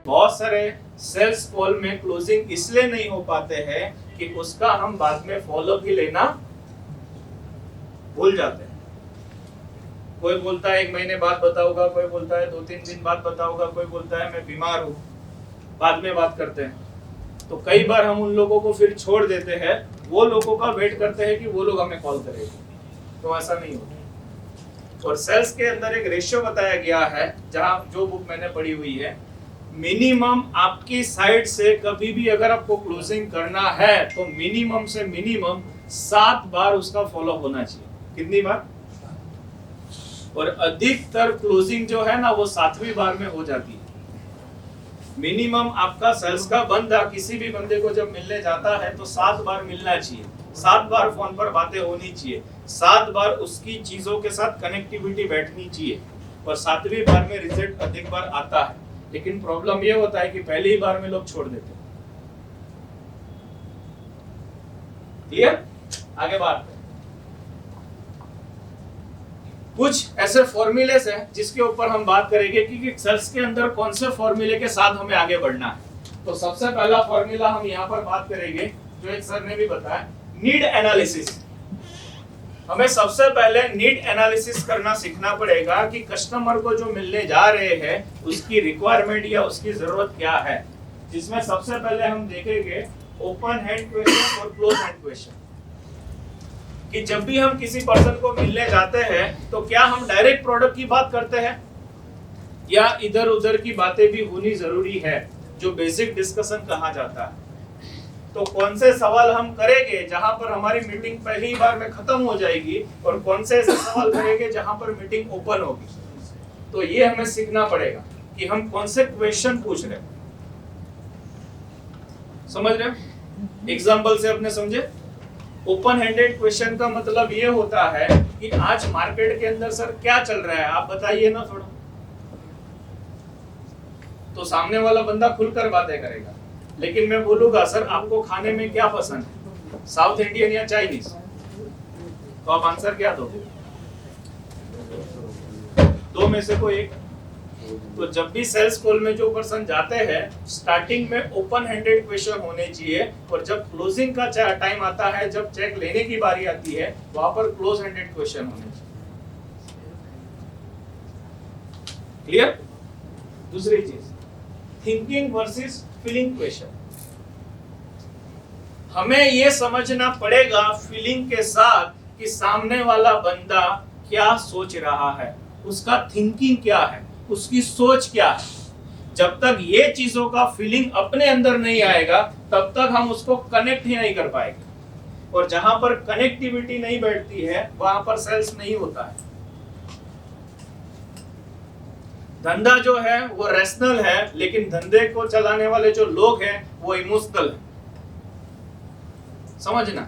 बहुत सारे sales call में क्लोजिंग इसलिए नहीं हो पाते हैं कि उसका हम बाद में फॉलो भी लेना भूल जाते हैं। कोई बोलता है 1 महीने बाद बताऊंगा, कोई बोलता है 2-3 दिन बाद बताऊंगा, कोई बोलता है मैं बीमार हूँ, बाद में बात करते हैं। तो कई बार हम उन लोगों को फिर छोड़ देते हैं, वो लोगों का वेट करते हैं कि वो लोग हमें कॉल करेंगे, तो ऐसा नहीं होता। और सेल्स के अंदर एक रेशियो बताया गया है, जहां जो बुक मैंने पढ़ी हुई है, मिनिमम आपकी साइड से कभी भी अगर आपको क्लोजिंग करना है तो मिनिमम से मिनिमम 7 बार उसका फॉलो होना चाहिए। कितनी बार? और अधिकतर क्लोजिंग जो है ना वो 7वीं बार में हो जाती है। मिनिमम आपका सेल्स का बंदा किसी भी बंदे को जब मिलने जाता है तो 7 बार मिलना चाहिए, 7 बार फोन पर बातें होनी चाहिए, 7 बार उसकी चीजों के साथ कनेक्टिविटी बैठनी चाहिए, और 7वीं बार में रिजल्ट अधिक बार आता है। लेकिन प्रॉब्लम ये होता है कि पहली ही बार में लोग छोड़ देते हैं। क्लियर? आगे बात करें। कुछ ऐसे फॉर्मूलेस हैं जिसके ऊपर हम बात करेंगे कि सेल्स के अंदर कौन से फॉर्मूले के साथ हमें आगे बढ़ना है। तो सबसे पहला फॉर्मूला हम यहाँ पर बात करेंगे, जो एक सर ने भी बताया, नीड एनालिसिस। हमें सबसे पहले नीड एनालिसिस करना सीखना पड़ेगा कि कस्टमर को जो मिलने जा रहे हैं उसकी रिक्वायरमेंट या उसकी जरूरत क्या है, जिसमें सबसे पहले हम देखेंगे ओपन हैंड क्वेश्चन और क्लोज हैंड क्वेश्चन। कि जब भी हम किसी पर्सन को मिलने जाते हैं तो क्या हम डायरेक्ट प्रोडक्ट की बात करते हैं या इधर उधर की बातें भी होनी जरूरी है, जो बेसिक डिस्कशन कहा जाता है। तो कौन से सवाल हम करेंगे जहां पर हमारी मीटिंग पहली बार में खत्म हो जाएगी, और कौन से ऐसे सवाल करेंगे जहां पर मीटिंग ओपन होगी। तो ये हमें सीखना पड़ेगा कि हम कौन से क्वेश्चन पूछ रहे हैं। समझ रहे हैं? एग्जाम्पल से अपने समझे। ओपन हैंडेड क्वेश्चन का मतलब ये होता है कि आज मार्केट के अंदर सर क्या चल रहा है, आप बताइए ना थोड़ा। तो सामने वाला बंदा खुलकर बातें करेगा, लेकिन मैं बोलूंगा सर आपको खाने में क्या पसंद है, साउथ इंडियन या चाइनीज, तो आप आंसर क्या दोगे? 2 में से कोई एक। तो जब भी सेल्स कॉल में जो पर्सन जाते हैं, स्टार्टिंग में ओपन हैंडेड क्वेश्चन होने चाहिए, और जब क्लोजिंग का टाइम आता है, जब चेक लेने की बारी आती है, वहां पर क्लोज हैंडेड क्वेश्चन होने चाहिए। क्लियर? दूसरी चीज, थिंकिंग वर्सेस फीलिंग क्वेश्चन। हमें यह समझना पड़ेगा फीलिंग के साथ कि सामने वाला बंदा क्या सोच रहा है, उसका थिंकिंग क्या है, उसकी सोच क्या है। जब तक ये चीजों का फीलिंग अपने अंदर नहीं आएगा तब तक हम उसको कनेक्ट ही नहीं कर पाएंगे, और जहां पर कनेक्टिविटी नहीं बैठती है वहां पर सेल्स नहीं होता है। धंधा जो है वो रैशनल है, लेकिन धंधे को चलाने वाले जो लोग हैं वो इमोशनल है। समझना।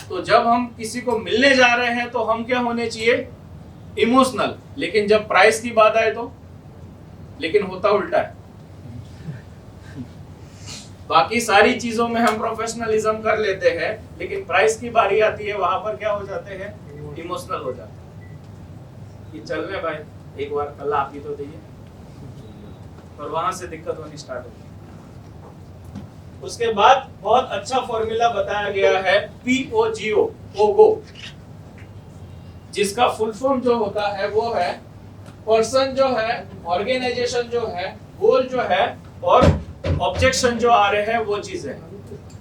तो जब हम किसी को मिलने जा रहे हैं तो हम क्या होने चाहिए? इमोशनल। लेकिन जब प्राइस की बात आए तो, लेकिन होता उल्टा है। बाकी सारी चीजों में हम प्रोफेशनलिज्म कर लेते हैं, लेकिन प्राइस की बारी आती है वहां पर क्या हो जाते हैं? इमोशनल हो जाते हैं कि चल रहे भाई एक बार कल आप ही तो दीजिए, और वहां से दिक्कत होनी स्टार्ट होती है। उसके बाद बहुत अच्छा फॉर्मूला बताया गया है POGO, पोगो, जिसका फुल फॉर्म जो होता है वो है पर्सन जो है, ऑर्गेनाइजेशन जो है, गोल जो है, और ऑब्जेक्शन जो आ रहे हैं वो चीजें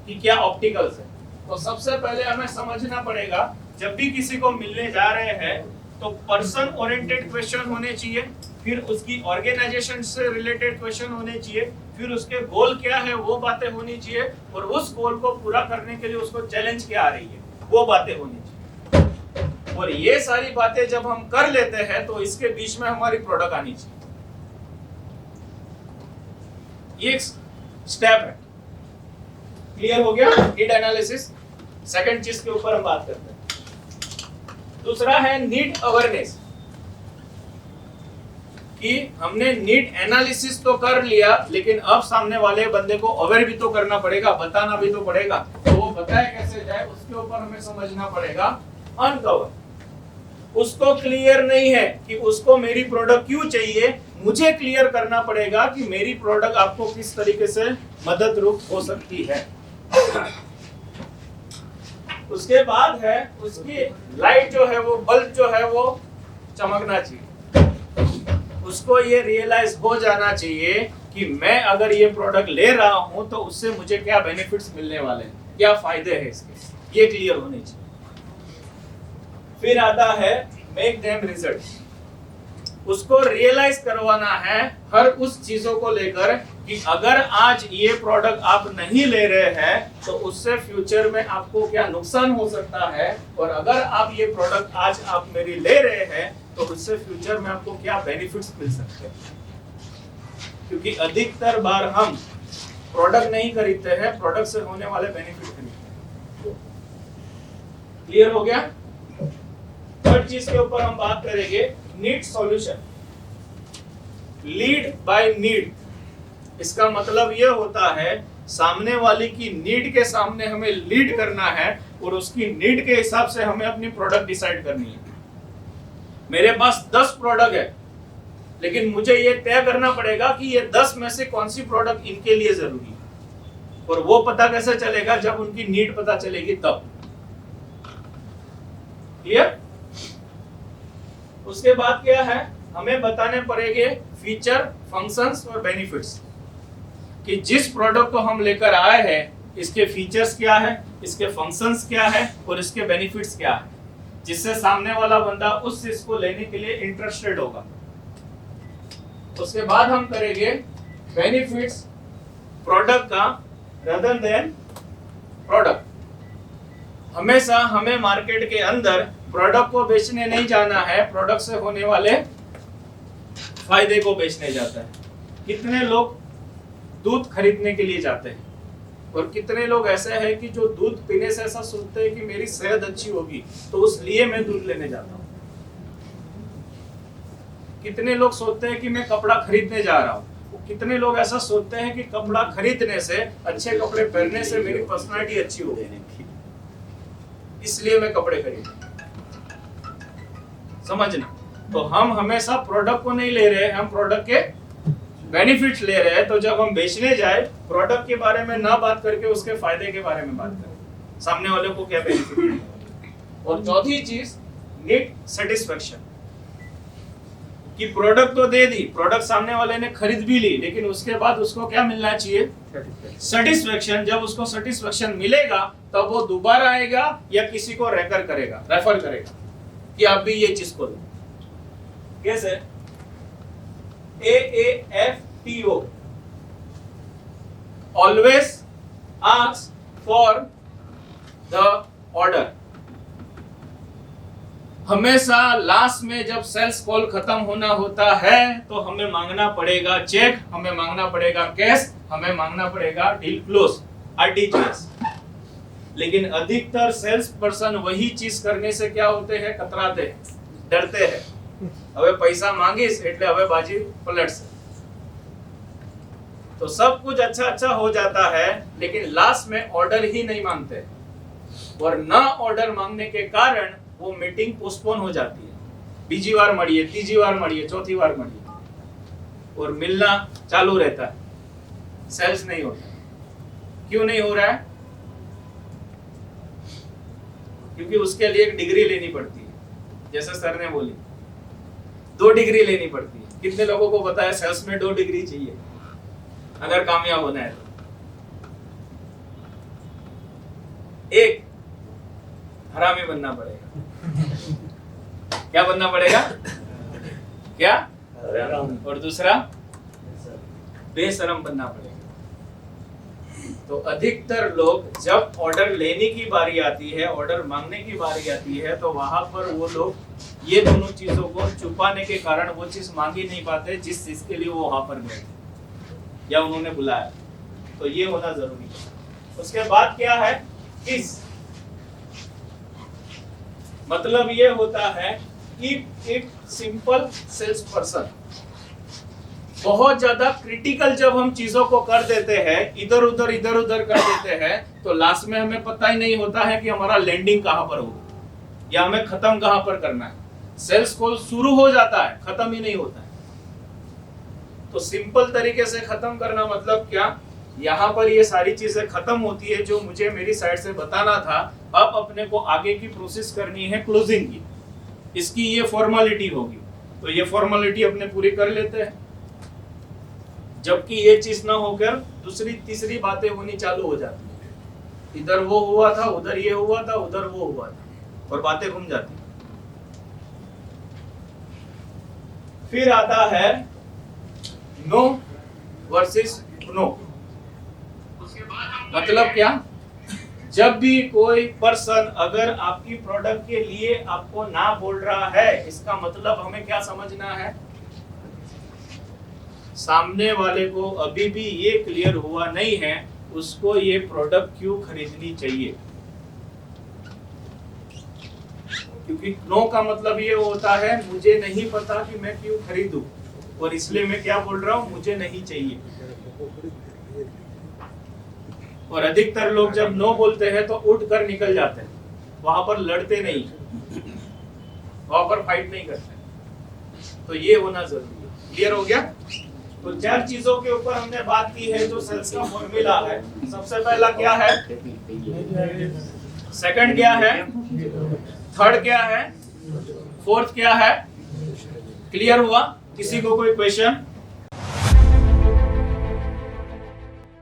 कि क्या ऑप्टिकल्स है। तो सबसे पहले हमें समझना पड़ेगा, जब भी किसी को मिलने जा रहे हैं तो पर्सन ओरिएंटेड क्वेश्चन होने चाहिए, फिर उसकी ऑर्गेनाइजेशन से रिलेटेड क्वेश्चन होने चाहिए, फिर उसके गोल क्या है वो बातें होनी चाहिए, और उस गोल को पूरा करने के लिए उसको चैलेंज क्या आ रही है वो बातें होनी चाहिए। और ये सारी बातें जब हम कर लेते हैं तो इसके बीच में हमारी प्रोडक्ट आनी चाहिए। ये एक स्टेप है। क्लियर हो गया? Need analysis. सेकंड चीज के ऊपर हम बात करते हैं। दूसरा है नीड अवेयरनेस, कि हमने नीड एनालिसिस तो कर लिया, लेकिन अब सामने वाले बंदे को अवेयर भी तो करना पड़ेगा, बताना भी तो पड़ेगा। तो वो बताए कैसे जाए उसके ऊपर हमें समझना पड़ेगा। अनकवर, उसको क्लियर नहीं है कि उसको मेरी प्रोडक्ट क्यों चाहिए, मुझे क्लियर करना पड़ेगा कि मेरी प्रोडक्ट आपको किस तरीके से मदद रूप हो सकती है। उसके बाद है उसकी लाइट जो है वो बल्ब जो है वो चमकना चाहिए। उसको ये रियलाइज हो जाना चाहिए कि मैं अगर ये प्रोडक्ट ले रहा हूं तो उससे मुझे क्या बेनिफिट्स मिलने वाले हैं, क्या फायदे हैं इसके, ये क्लियर होने चाहिए। फिर आता है मेक देम रिजल्ट। उसको रियलाइज करवाना है हर उस चीजों को लेकर कि अगर आज ये प्रोडक्ट आप नहीं ले रहे हैं तो उससे फ्यूचर में आपको क्या नुकसान हो सकता है, और अगर आप ये प्रोडक्ट आज आप मेरी ले रहे हैं तो उससे फ्यूचर में आपको क्या बेनिफिट्स मिल सकते हैं। क्योंकि अधिकतर बार हम प्रोडक्ट नहीं खरीदते हैं, प्रोडक्ट से होने वाले बेनिफिट खरीदते हैं। क्लियर हो गया? थर्ड चीज के ऊपर हम बात करेंगे, need solution. Lead by need, इसका मतलब यह होता है सामने वाले की नीड के सामने हमें लीड करना है और उसकी नीड के हिसाब से हमें अपनी प्रोडक्ट डिसाइड करनी है। मेरे पास 10 प्रोडक्ट है, लेकिन मुझे ये तय करना पड़ेगा कि ये 10 में से कौन सी प्रोडक्ट इनके लिए जरूरी है, और वो पता कैसे चलेगा, जब उनकी नीड पता चलेगी तब। क्लियर? उसके बाद क्या है, हमें बताने पड़ेंगे फीचर, फंक्शंस और बेनिफिट्स, कि जिस प्रोडक्ट को हम लेकर आए हैं इसके फीचर्स क्या है, इसके फंक्शंस क्या है और इसके बेनिफिट्स क्या है, जिससे सामने वाला बंदा उस चीज को लेने के लिए इंटरेस्टेड होगा। उसके बाद हम करेंगे बेनिफिट्स प्रोडक्ट का rather देन प्रोडक्ट। हमेशा हमें मार्केट के अंदर प्रोडक्ट को बेचने नहीं जाना है, प्रोडक्ट से होने वाले फायदे को बेचने जाता है। कितने लोग दूध खरीदने के लिए जाते हैं और कितने लोग ऐसे हैं कि जो दूध पीने से ऐसा सोचते हैं कि मेरी सेहत अच्छी होगी तो उस लिए मैं दूध लेने जाता हूँ। कितने लोग सोचते हैं कि मैं कपड़ा खरीदने जा रहा हूँ, कितने लोग ऐसा सोचते हैं कि कपड़ा खरीदने से, अच्छे कपड़े पहनने से मेरी पर्सनालिटी अच्छी होगी, इसलिए मैं कपड़े खरीद। समझना, तो हम हमेशा प्रोडक्ट को नहीं ले रहे, हम प्रोडक्ट के बेनिफिट्स ले रहे हैं। तो जब हम बेचने जाए, प्रोडक्ट के बारे में ना बात करके उसके फायदे के बारे में बात करें, सामने वाले को क्या बेनिफिट है। और चौथी चीज, नीड सेटिस्फेक्शन, कि प्रोडक्ट तो दे दी, प्रोडक्ट सामने वाले ने खरीद भी ली, लेकिन उसके बाद उसको क्या मिलना चाहिए, सेटिस्फेक्शन। जब उसको सेटिस्फेक्शन मिलेगा तब वो दोबारा आएगा या किसी को रेफर करेगा कि आप भी ये चीज को लो। कैसे? AAFTO, always ask for the order। हमेशा लास्ट में जब सेल्स कॉल खत्म होना होता है तो हमें मांगना पड़ेगा चेक, हमें मांगना पड़ेगा कैश, हमें मांगना पड़ेगा डील क्लोज, RTGS। लेकिन अधिकतर सेल्स पर्सन वही चीज करने से क्या होते हैं, कतराते हैं, डरते हैं। હવે પૈસા માંગીશ એટલે હવે બાજી પલટશે। तो सब कुछ अच्छा हो जाता है, लेकिन लास्ट में ऑर्डर ही नहीं मांगते, और ना ऑर्डर मांगने के कारण वो मीटिंग पोस्टपोन हो जाती है। बीजी बार मळिए, तीजी बार मळिए, चौथी बार मळिए, और मिलना चालू रहता है, सेल्स नहीं होता। क्यों नहीं हो रहा है? क्योंकि उसके लिए एक डिग्री लेनी पड़ती है, जैसे सर ने बोली 2 डिग्री लेनी पड़ती है। कितने लोगों को पता है सेल्स में 2 डिग्री चाहिए अगर कामयाब होना है तो? एक, हरामी बनना पड़ेगा। क्या बनना पड़ेगा? क्या? और दूसरा, बेशरम बनना पड़ेगा। तो अधिकतर लोग जब ऑर्डर लेने की बारी आती है, ऑर्डर मांगने की बारी आती है, तो वहां पर वो लोग ये दोनों चीजों को छुपाने के कारण वो चीज मांग ही नहीं पाते जिस चीज के लिए वो वहां पर गए या उन्होंने बुलाया। तो ये होना जरूरी है। उसके बाद क्या है, किस, मतलब ये होता है keep it simple sales person. बहुत ज्यादा क्रिटिकल जब हम चीजों को कर देते हैं, इधर उधर कर देते हैं, तो लास्ट में हमें पता ही नहीं होता है कि हमारा लैंडिंग कहां पर होगा या हमें खत्म कहां पर करना है। सेल्स कॉल शुरू हो जाता है, खत्म ही नहीं होता है। तो सिंपल तरीके से खत्म करना मतलब क्या, यहाँ पर ये सारी चीजें खत्म होती है जो मुझे मेरी साइड से बताना था। अब अपने को आगे की प्रोसेस करनी है क्लोजिंग की, इसकी ये फॉर्मेलिटी होगी। तो ये फॉर्मेलिटी अपने पूरी कर लेते हैं, जबकि ये चीज ना होकर दूसरी तीसरी बातें होनी चालू हो जाती है। इधर वो हुआ था, उधर ये हुआ था, उधर वो हुआ था, और बातें घूम जाती। फिर आता है नो वर्सेस नो। मतलब क्या, जब भी कोई पर्सन अगर आपकी प्रोडक्ट के लिए आपको ना बोल रहा है, इसका मतलब हमें क्या समझना है, सामने वाले को अभी भी ये क्लियर हुआ नहीं है उसको ये प्रोडक्ट क्यों खरीदनी चाहिए। क्योंकि नो का मतलब ये होता है मुझे नहीं पता कि मैं क्यों खरीदूं, और इसलिए मैं क्या बोल रहा हूं, मुझे नहीं चाहिए। और अधिकतर लोग जब नो बोलते हैं तो उठ कर निकल जाते हैं, वहां पर लड़ते नहीं, वहां पर फाइट नहीं करते। तो ये होना जरूरी है। क्लियर हो गया? तो 4 चीजों के ऊपर हमने बात की है जो सेल्स का फॉर्मूला है। सबसे पहला क्या है, सेकंड क्या है, थर्ड क्या है, फोर्थ क्या है। क्लियर हुआ? किसी को कोई क्वेश्चन?